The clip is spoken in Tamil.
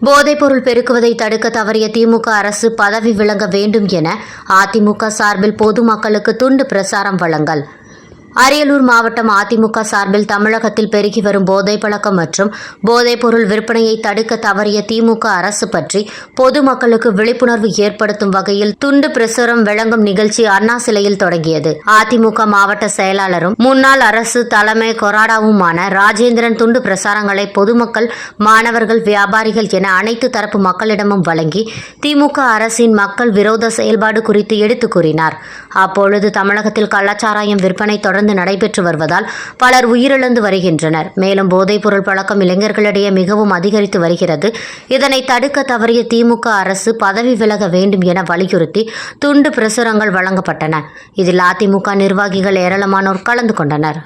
போதைப்பொருள் பெருக்குவதை தடுக்க தவறிய திமுக அரசு பதவி விலக வேண்டும் என அதிமுக சார்பில் பொதுமக்களுக்கு துண்டு பிரசாரம் வழங்கல். அரியலூர் மாவட்டம் அதிமுக சார்பில் தமிழகத்தில் பெருகி வரும் போதைப் பழக்கம் மற்றும் போதைப்பொருள் விற்பனையை தடுக்க தவறிய திமுக அரசு பற்றி பொதுமக்களுக்கு விழிப்புணர்வு ஏற்படுத்தும் வகையில் துண்டு பிரசுரம் வழங்கும் நிகழ்ச்சி அண்ணா சிலையில் தொடங்கியது. அதிமுக மாவட்ட செயலாளரும் முன்னாள் அரசு தலைமை கொறாடாவுமான ராஜேந்திரன் துண்டு பிரசாரங்களை பொதுமக்கள், மாணவர்கள், வியாபாரிகள் என அனைத்து தரப்பு மக்களிடமும் வழங்கி திமுக அரசின் மக்கள் விரோத செயல்பாடு குறித்து எடுத்துக் கூறினார். அப்பொழுது தமிழகத்தில் கள்ளச்சாராயம் விற்பனை தொடர்ந்து நடைபெற்று வருவதால் பலர் உயிரிழந்து வருகின்றனர். மேலும் போதைப்பொருள் பழக்கம் இளைஞர்களிடையே மிகவும் அதிகரித்து வருகிறது. இதனை தடுக்க தவறிய திமுக அரசு பதவி விலக வேண்டும் என வலியுறுத்தி துண்டு பிரசுரங்கள் வழங்கப்பட்டன. இதில் அதிமுக நிர்வாகிகள் ஏராளமானோர் கலந்து கொண்டனர்.